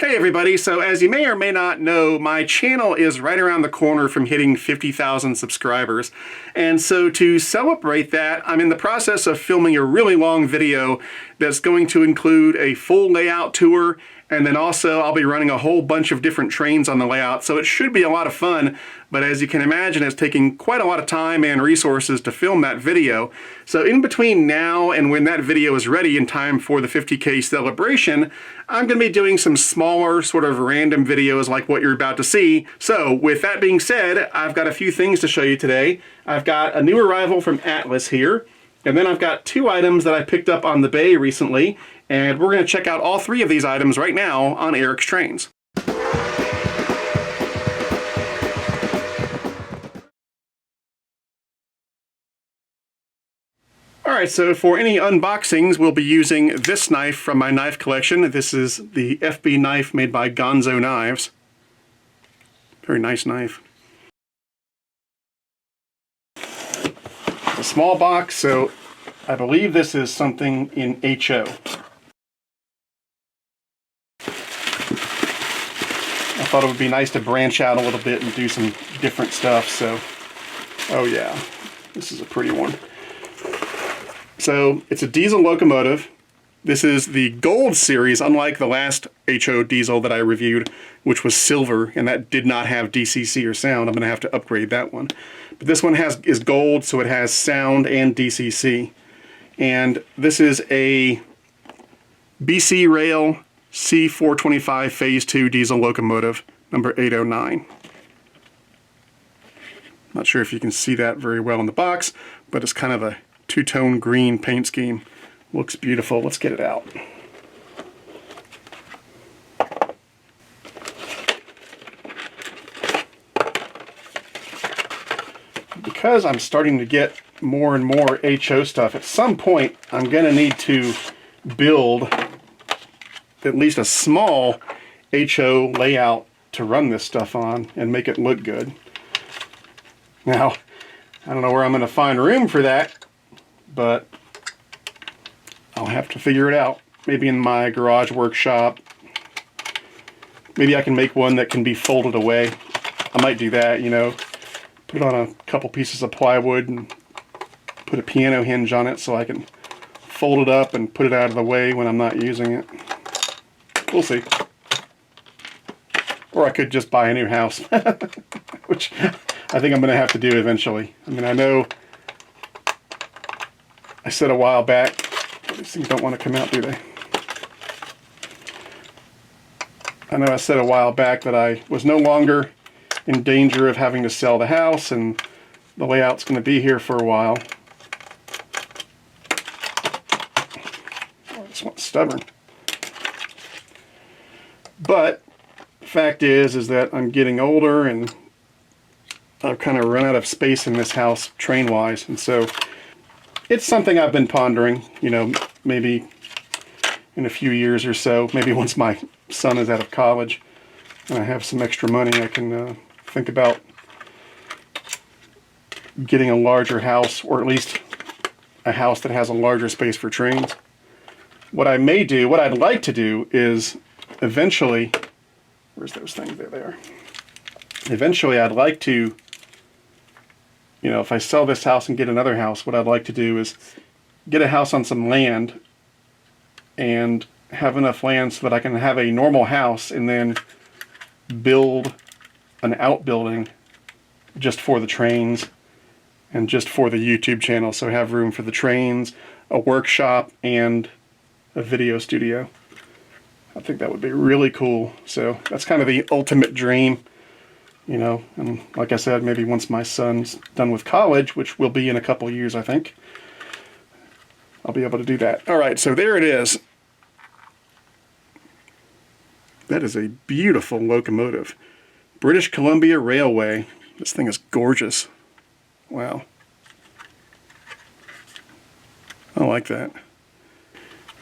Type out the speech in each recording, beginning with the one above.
Hey everybody, so as you may or may not know, my channel is right around the corner from hitting 50,000 subscribers. And so to celebrate that, I'm in the process of filming a really long video that's going to include a full layout tour, and then also I'll be running a whole bunch of different trains on the layout, so it should be a lot of fun. But as you can imagine, it's taking quite a lot of time and resources to film that video. So in between now and when that video is ready in time for the 50K celebration, I'm going to be doing some smaller sort of random videos like what you're about to see. So with that being said, I've got a few things to show you today. I've got a new arrival from Atlas here, and then I've got two items that I picked up on the bay recently, and we're going to check out all three of these items right now on Eric's Trains. Alright, so for any unboxings, we'll be using this knife from my knife collection. This is the FB knife made by Gonzo Knives. Very nice knife. It's a small box, so I believe this is something in HO. I thought it would be nice to branch out a little bit and do some different stuff, so... Oh yeah, this is a pretty one. So it's a diesel locomotive. This is the gold series, unlike the last HO diesel that I reviewed, which was silver, and that did not have DCC or sound. I'm going to have to upgrade that one. But this one is gold, so it has sound and DCC. And this is a BC Rail C425 Phase 2 diesel locomotive, number 809. Not sure if you can see that very well in the box, but it's kind of a two-tone green paint scheme. Looks beautiful. Let's get it out. Because I'm starting to get more and more HO stuff, at some point I'm going to need to build at least a small HO layout to run this stuff on and make it look good. Now, I don't know where I'm going to find room for that, but I'll have to figure it out. Maybe in my garage workshop. Maybe I can make one that can be folded away. I might do that, you know. Put on a couple pieces of plywood and put a piano hinge on it so I can fold it up and put it out of the way when I'm not using it. We'll see. Or I could just buy a new house, which I think I'm going to have to do eventually. I mean, I know I said a while back, these things don't want to come out, do they? I know I said a while back that I was no longer in danger of having to sell the house, and the layout's going to be here for a while. Oh, this one's stubborn. But the fact is that I'm getting older and I've kind of run out of space in this house train-wise, and so it's something I've been pondering, you know, maybe in a few years or so, maybe once my son is out of college and I have some extra money, I can think about getting a larger house, or at least a house that has a larger space for trains. What I may do, what I'd like to do is eventually, where's those things? There they are. Eventually I'd like to, you know, if I sell this house and get another house, what I'd like to do is get a house on some land and have enough land so that I can have a normal house and then build an outbuilding just for the trains and just for the YouTube channel. So have room for the trains, a workshop, and a video studio. I think that would be really cool. So that's kind of the ultimate dream. You know, and like I said, maybe once my son's done with college, which will be in a couple of years, I think, I'll be able to do that. All right, so there it is. That is a beautiful locomotive. British Columbia Railway. This thing is gorgeous. Wow. I like that.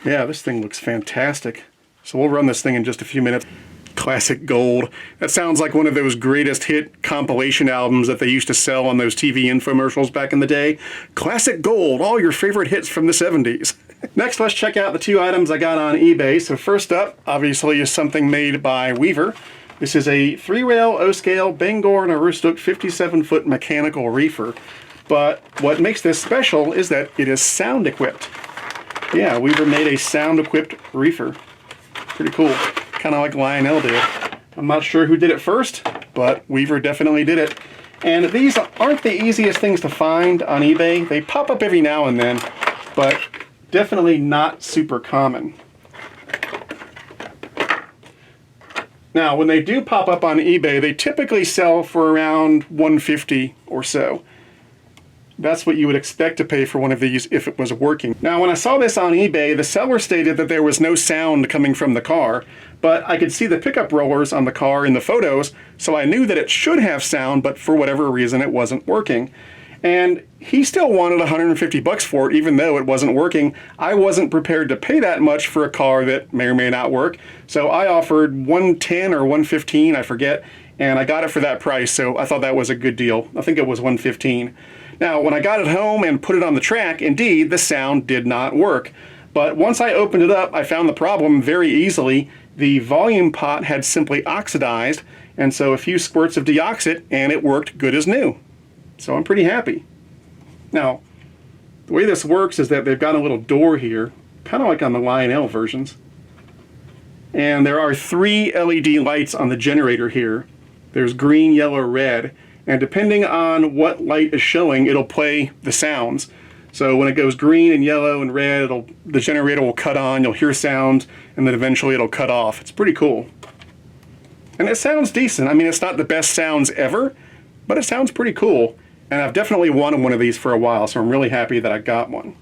Yeah, this thing looks fantastic. So we'll run this thing in just a few minutes. Classic gold. That sounds like one of those greatest hit compilation albums that they used to sell on those TV infomercials back in the day. Classic gold, all your favorite hits from the 70s. Next, let's check out the two items I got on eBay. So first up, obviously, is something made by Weaver. This is a 3-rail O-scale Bangor and Aroostook 57-foot mechanical reefer. But what makes this special is that it is sound equipped. Yeah, Weaver made a sound equipped reefer. Pretty cool. Kind of like Lionel did. I'm not sure who did it first, but Weaver definitely did it. And these aren't the easiest things to find on eBay. They pop up every now and then, but definitely not super common. Now, when they do pop up on eBay, they typically sell for around $150 or so. That's what you would expect to pay for one of these if it was working. Now, when I saw this on eBay, the seller stated that there was no sound coming from the car, but I could see the pickup rollers on the car in the photos, so I knew that it should have sound, but for whatever reason it wasn't working. And he still wanted $150 for it, even though it wasn't working. I wasn't prepared to pay that much for a car that may or may not work, so I offered $110 or $115, I forget, and I got it for that price, so I thought that was a good deal. I think it was $115. Now, when I got it home and put it on the track, indeed, the sound did not work. But once I opened it up, I found the problem very easily. The volume pot had simply oxidized, and so a few squirts of deoxit, and it worked good as new. So I'm pretty happy. Now, the way this works is that they've got a little door here, kind of like on the Lionel versions. And there are 3 LED lights on the generator here. There's green, yellow, red. And depending on what light is showing, it'll play the sounds. So when it goes green and yellow and red, the generator will cut on, you'll hear sounds, and then eventually it'll cut off. It's pretty cool. And it sounds decent. I mean, it's not the best sounds ever, but it sounds pretty cool. And I've definitely wanted one of these for a while, so I'm really happy that I got one.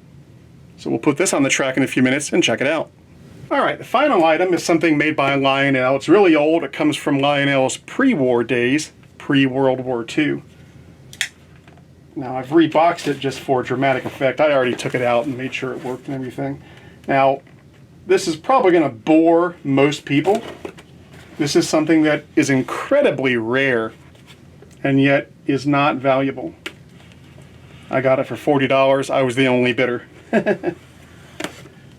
So we'll put this on the track in a few minutes and check it out. All right, the final item is something made by Lionel. It's really old. It comes from Lionel's pre-war days. Pre-World War II. Now I've reboxed it just for dramatic effect. I already took it out and made sure it worked and everything. Now, this is probably going to bore most people. This is something that is incredibly rare and yet is not valuable. I got it for $40. I was the only bidder.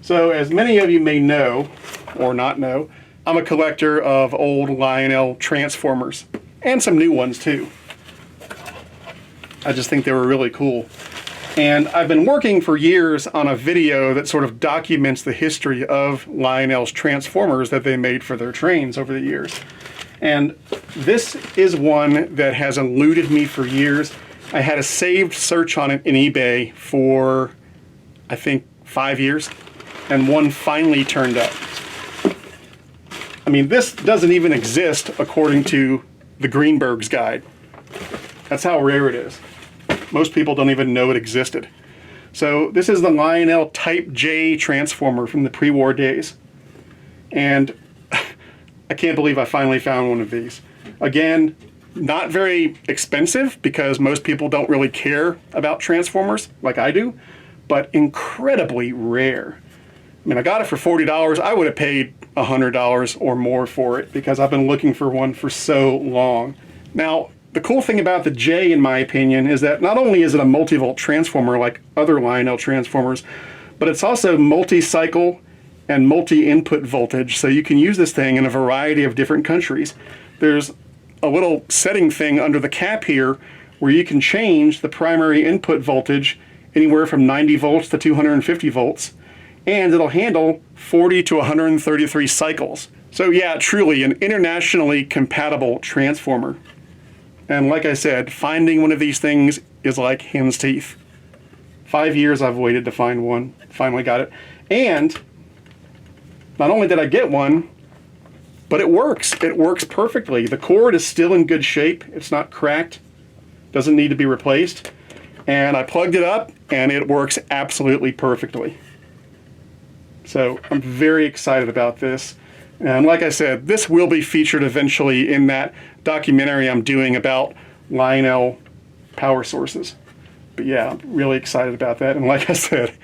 So as many of you may know, or not know, I'm a collector of old Lionel transformers. And some new ones too. I just think they were really cool. And I've been working for years on a video that sort of documents the history of Lionel's transformers that they made for their trains over the years. And this is one that has eluded me for years. I had a saved search on it in eBay for, I think, 5 years, and one finally turned up. I mean, this doesn't even exist according to the Greenberg's guide. That's how rare it is. Most people don't even know it existed. So this is the Lionel Type J transformer from the pre-war days. And I can't believe I finally found one of these. Again, not very expensive because most people don't really care about transformers like I do, but incredibly rare. I mean, I got it for $40. I would have paid $100 or more for it because I've been looking for one for so long. Now, the cool thing about the J, in my opinion, is that not only is it a multi-volt transformer like other Lionel transformers, but it's also multi-cycle and multi-input voltage, so you can use this thing in a variety of different countries. There's a little setting thing under the cap here where you can change the primary input voltage anywhere from 90 volts to 250 volts. And it'll handle 40 to 133 cycles. So yeah, truly an internationally compatible transformer. And like I said, finding one of these things is like hen's teeth. 5 years I've waited to find one, finally got it. And not only did I get one, but it works. It works perfectly. The cord is still in good shape. It's not cracked, doesn't need to be replaced. And I plugged it up and it works absolutely perfectly. So I'm very excited about this. And like I said, this will be featured eventually in that documentary I'm doing about Lionel power sources. But yeah, I'm really excited about that. And like I said,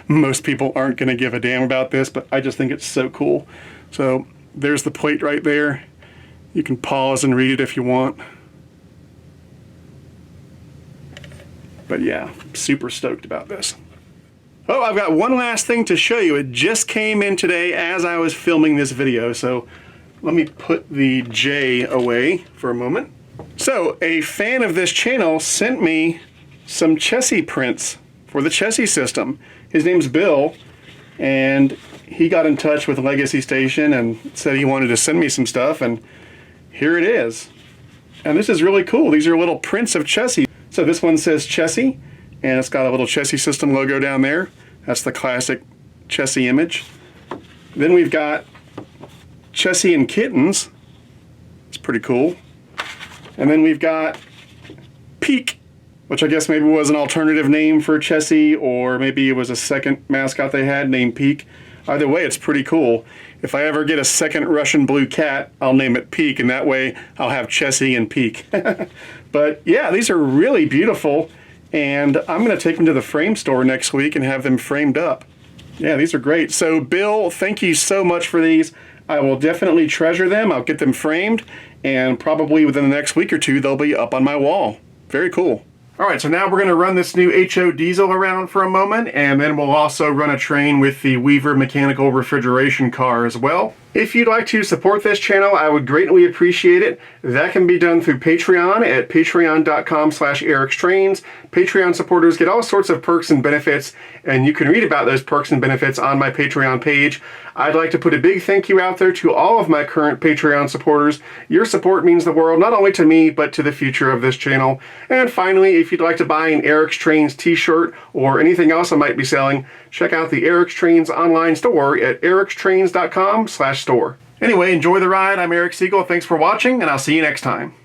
most people aren't going to give a damn about this, but I just think it's so cool. So there's the plate right there. You can pause and read it if you want. But yeah, I'm super stoked about this. Oh, I've got one last thing to show you. It just came in today as I was filming this video, so let me put the J away for a moment. So, a fan of this channel sent me some chassis prints for the chassis system. His name's Bill, and he got in touch with Legacy Station and said he wanted to send me some stuff, and here it is. And this is really cool. These are little prints of chassis. So this one says chassis, and it's got a little chassis system logo down there. That's the classic chassis image. Then we've got chassis and kittens. It's pretty cool. And then we've got Peak, which I guess maybe was an alternative name for chassis, or maybe it was a second mascot they had named Peak. Either way, it's pretty cool. If I ever get a second Russian blue cat, I'll name it Peak, and that way I'll have Chessie and Peak. But yeah, these are really beautiful, and I'm going to take them to the frame store next week and have them framed up. Yeah, these are great. So Bill, thank you so much for these. I will definitely treasure them. I'll get them framed, and probably within the next week or two, they'll be up on my wall. Very cool. All right, so now we're going to run this new HO diesel around for a moment, and then we'll also run a train with the Weaver mechanical refrigeration car as well. If you'd like to support this channel, I would greatly appreciate it. That can be done through Patreon at patreon.com/ericstrains. Patreon supporters get all sorts of perks and benefits, and you can read about those perks and benefits on my Patreon page. I'd like to put a big thank you out there to all of my current Patreon supporters. Your support means the world, not only to me, but to the future of this channel. And finally, if you'd like to buy an Eric's Trains t-shirt or anything else I might be selling, check out the Eric's Trains online store at ericstrains.com/store. Anyway, enjoy the ride. I'm Eric Siegel. Thanks for watching, and I'll see you next time.